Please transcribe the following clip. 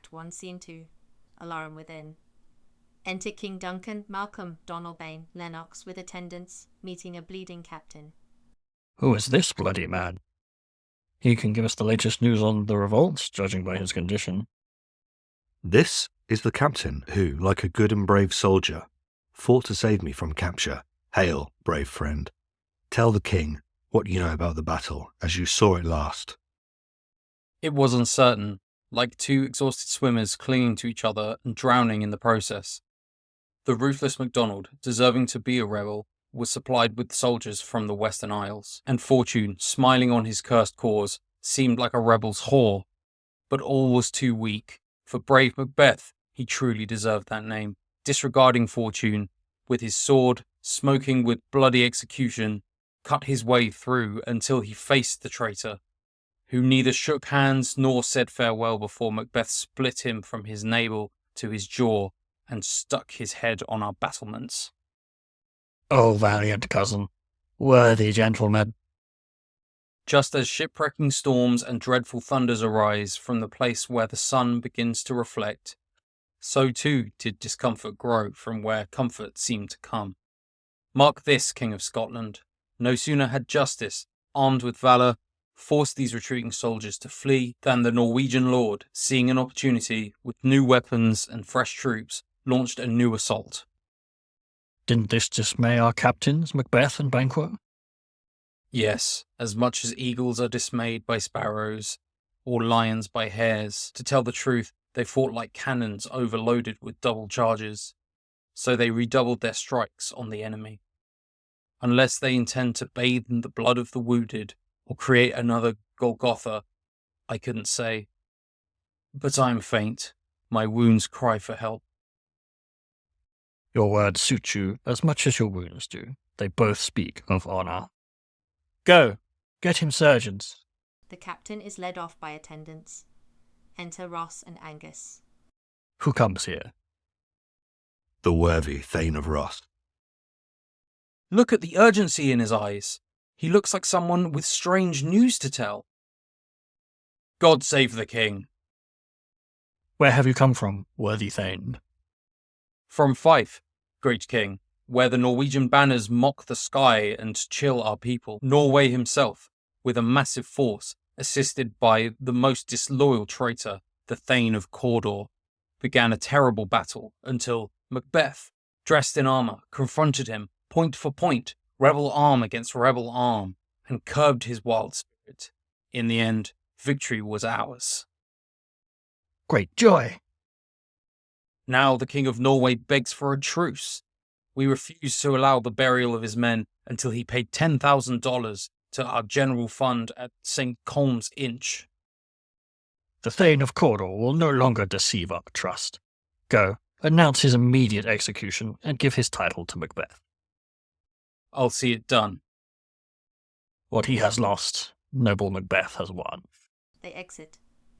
Act 1, Scene 2. Alarum within. Enter King Duncan, Malcolm, Donalbain, Lennox with attendants, meeting a bleeding captain. Who is this bloody man? He can give us the latest news on the revolts, judging by his condition. This is the captain who, like a good and brave soldier, fought to save me from capture. Hail, brave friend. Tell the king what you know about the battle as you saw it last. It was uncertain, like two exhausted swimmers clinging to each other and drowning in the process. The ruthless MacDonald, deserving to be a rebel, was supplied with soldiers from the Western Isles, and fortune, smiling on his cursed cause, seemed like a rebel's whore. But all was too weak. For brave Macbeth, he truly deserved that name. Disregarding fortune, with his sword, smoking with bloody execution, cut his way through until he faced the traitor, who neither shook hands nor said farewell before Macbeth split him from his navel to his jaw and stuck his head on our battlements. Oh, valiant cousin, worthy gentleman. Just as shipwrecking storms and dreadful thunders arise from the place where the sun begins to reflect, so too did discomfort grow from where comfort seemed to come. Mark this, King of Scotland. No sooner had justice, armed with valour, forced these retreating soldiers to flee than the Norwegian lord, seeing an opportunity with new weapons and fresh troops, launched a new assault. Didn't this dismay our captains, Macbeth and Banquo? Yes, as much as eagles are dismayed by sparrows, or lions by hares. To tell the truth, they fought like cannons overloaded with double charges, so they redoubled their strikes on the enemy. Unless they intend to bathe in the blood of the wounded, or create another Golgotha, I couldn't say. But I am faint. My wounds cry for help. Your words suit you as much as your wounds do. They both speak of honour. Go, get him surgeons. The captain is led off by attendants. Enter Ross and Angus. Who comes here? The worthy Thane of Ross. Look at the urgency in his eyes. He looks like someone with strange news to tell. God save the king. Where have you come from, worthy Thane? From Fife, great king, where the Norwegian banners mock the sky and chill our people. Norway himself, with a massive force, assisted by the most disloyal traitor, the Thane of Cawdor, began a terrible battle until Macbeth, dressed in armour, confronted him, point for point, rebel arm against rebel arm, and curbed his wild spirit. In the end, victory was ours. Great joy! Now the King of Norway begs for a truce. We refuse to allow the burial of his men until he paid $10,000 to our general fund at St. Colm's Inch. The Thane of Cawdor will no longer deceive our trust. Go, announce his immediate execution and give his title to Macbeth. I'll see it done. What he has lost, noble Macbeth has won. They exit.